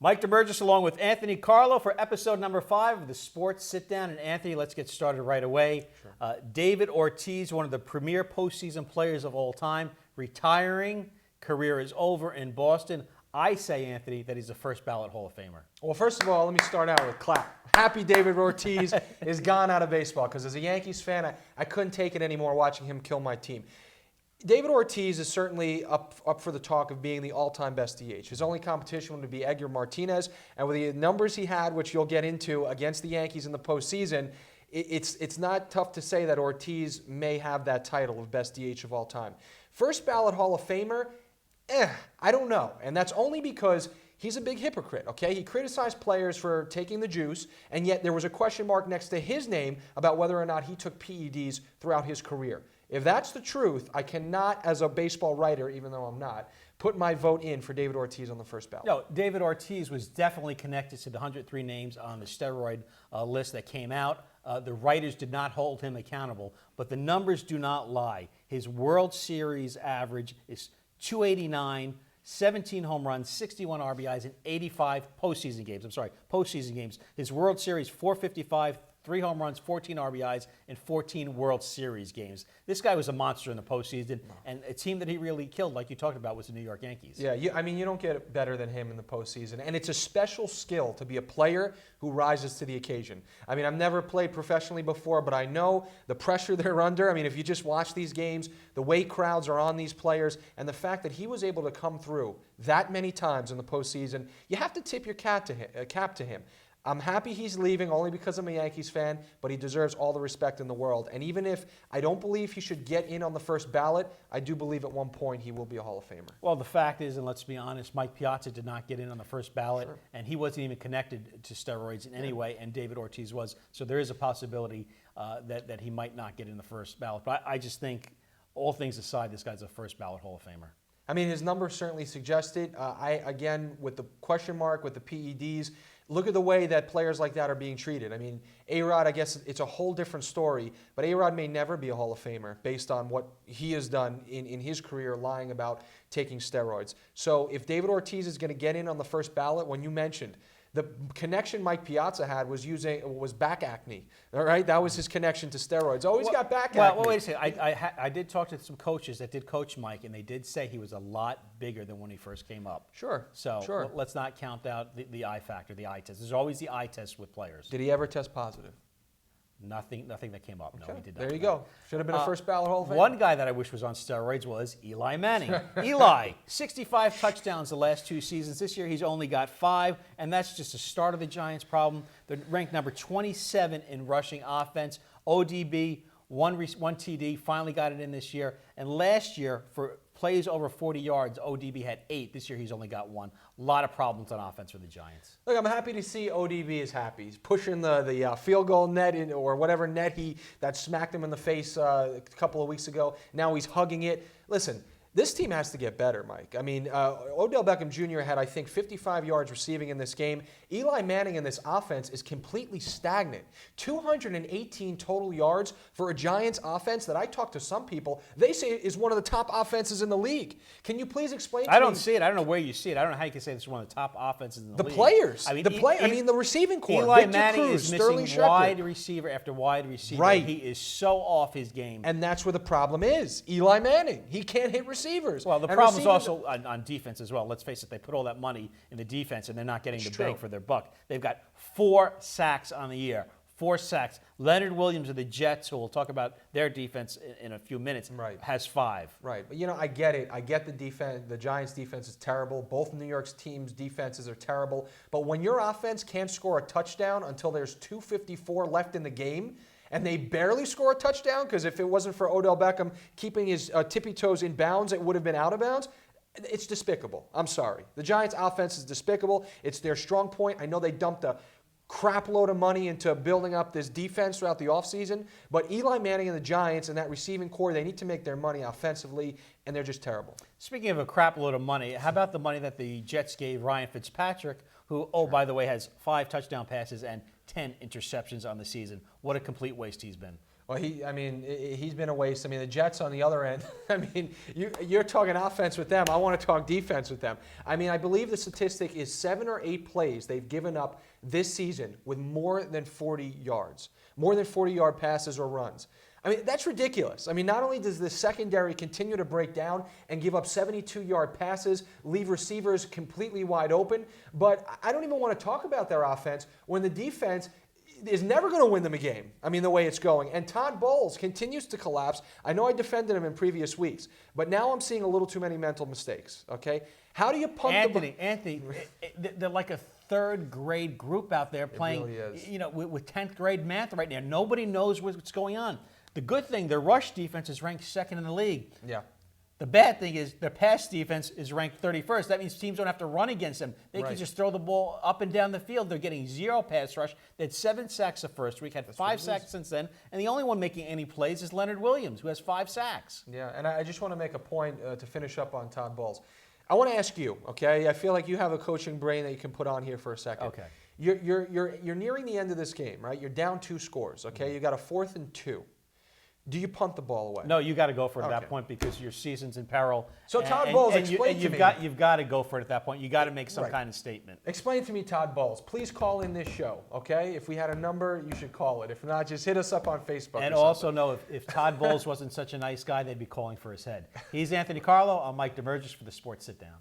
Mike Damergis along with Anthony Carlo for episode number 5 of the Sports Sit-Down. And Anthony, let's get started right away. Sure. David Ortiz, one of the premier postseason players of all time, retiring. Career is over in Boston. I say, Anthony, that he's a first ballot Hall of Famer. Well, first of all, let me start out with clap. Happy David Ortiz is gone out of baseball, because as a Yankees fan, I couldn't take it anymore watching him kill my team. David Ortiz is certainly up for the talk of being the all-time best DH. His only competition would be Edgar Martinez, and with the numbers he had, which you'll get into against the Yankees in the postseason, it's not tough to say that Ortiz may have that title of best DH of all time. First ballot Hall of Famer, I don't know, and that's only because he's a big hypocrite, okay? He criticized players for taking the juice, and yet there was a question mark next to his name about whether or not he took PEDs throughout his career. If that's the truth, I cannot, as a baseball writer, even though I'm not, put my vote in for David Ortiz on the first ballot. No, David Ortiz was definitely connected to the 103 names on the steroid list that came out. The writers did not hold him accountable, but the numbers do not lie. His World Series average is 289, 17 home runs, 61 RBIs, and 85 postseason games. His World Series, 455, 3 home runs, 14 RBIs, and 14 World Series games. This guy was a monster in the postseason, and a team that he really killed, like you talked about, was the New York Yankees. Yeah, you don't get better than him in the postseason, and it's a special skill to be a player who rises to the occasion. I mean, I've never played professionally before, but I know the pressure they're under. I mean, if you just watch these games, the way crowds are on these players, and the fact that he was able to come through that many times in the postseason, you have to tip your cap to him. I'm happy he's leaving only because I'm a Yankees fan, but he deserves all the respect in the world. And even if I don't believe he should get in on the first ballot, I do believe at one point he will be a Hall of Famer. Well, the fact is, and let's be honest, Mike Piazza did not get in on the first ballot, and he wasn't even connected to steroids in any way, and David Ortiz was. So there is a possibility that he might not get in the first ballot. But I just think, all things aside, this guy's a first ballot Hall of Famer. I mean, his numbers certainly suggest it. Again, with the question mark, with the PEDs, look at the way that players like that are being treated. I mean, A-Rod, I guess it's a whole different story, but A-Rod may never be a Hall of Famer based on what he has done in his career lying about taking steroids. So if David Ortiz is going to get in on the first ballot, when you mentioned the connection Mike Piazza had was back acne. All right, that was his connection to steroids. Always got back acne. Well, wait a second. I did talk to some coaches that did coach Mike, and they did say he was a lot bigger than when he first came up. Sure. So let's not count out the eye factor, the eye test. There's always the eye test with players. Did he ever test positive? Nothing that came up. Okay. No, he did not. There you go. Should have been a first ballot Hall of Famer. One guy that I wish was on steroids was Eli Manning. Eli, 65 touchdowns the last 2 seasons. This year he's only got 5, and that's just the start of the Giants' problem. They're ranked number 27 in rushing offense. ODB, one TD, finally got it in this year. And last year, for plays over 40 yards, ODB had 8. This year he's only got 1. A lot of problems on offense for the Giants. Look, I'm happy to see ODB is happy. He's pushing the field goal net or whatever net that smacked him in the face a couple of weeks ago. Now he's hugging it. Listen, this team has to get better, Mike. I mean, Odell Beckham Jr. had, I think, 55 yards receiving in this game. Eli Manning in this offense is completely stagnant. 218 total yards for a Giants offense that I talked to some people, they say is one of the top offenses in the league. Can you please explain to me? I don't see it. I don't know where you see it. I don't know how you can say this is one of the top offenses in the league. The players. I mean, the receiving core. Eli Victor Manning Cruz, is Sterling missing Shepard. wide receiver after wide receiver. Right. He is so off his game. And that's where the problem is. Eli Manning. He can't hit receivers. Well, the problem is also on defense as well. Let's face it, they put all that money in the defense, and they're not getting the bang for their buck. They've got 4 sacks on the year. 4 sacks. Leonard Williams of the Jets, who we'll talk about their defense in a few minutes, has 5. Right. But, I get it. I get the defense. The Giants' defense is terrible. Both New York's teams' defenses are terrible. But when your offense can't score a touchdown until there's 2:54 left in the game, and they barely score a touchdown, because if it wasn't for Odell Beckham keeping his tippy toes in bounds, it would have been out of bounds. It's despicable. I'm sorry. The Giants' offense is despicable. It's their strong point. I know they dumped a crap load of money into building up this defense throughout the offseason, but Eli Manning and the Giants and that receiving core, they need to make their money offensively, and they're just terrible. Speaking of a crap load of money, how about the money that the Jets gave Ryan Fitzpatrick, who, by the way, has 5 touchdown passes and 10 interceptions on the season? What a complete waste he's been. Well, he's been a waste. I mean, the Jets on the other end, I mean, you're talking offense with them. I want to talk defense with them. I mean, I believe the statistic is 7 or 8 plays they've given up this season with more than 40 yards, more than 40-yard passes or runs. I mean, that's ridiculous. I mean, not only does the secondary continue to break down and give up 72-yard passes, leave receivers completely wide open, but I don't even want to talk about their offense when the defense is never going to win them a game. I mean, the way it's going. And Todd Bowles continues to collapse. I know I defended him in previous weeks, but now I'm seeing a little too many mental mistakes, okay? How do you punt Anthony, they're like a third-grade group out there playing, really is. you know, with 10th grade math right now. Nobody knows what's going on. The good thing, their rush defense is ranked 2nd in the league. Yeah. The bad thing is their pass defense is ranked 31st. That means teams don't have to run against them. They can just throw the ball up and down the field. They're getting 0 pass rush. They had 7 sacks the first week, had 5 sacks since then, and the only one making any plays is Leonard Williams, who has 5 sacks. Yeah, and I just want to make a point to finish up on Todd Bowles. I want to ask you, okay? I feel like you have a coaching brain that you can put on here for a second. Okay. You're nearing the end of this game, right? You're down 2 scores, okay? You got a 4th and 2. Do you punt the ball away? No, you got to go for it at that point because your season's in peril. So Todd Bowles, explain to me. You've got to go for it at that point. You got to make some kind of statement. Explain to me, Todd Bowles. Please call in this show, okay? If we had a number, you should call it. If not, just hit us up on Facebook. And also know if Todd Bowles wasn't such a nice guy, they'd be calling for his head. He's Anthony Carlo. I'm Mike Damergis for the Sports Sit Down.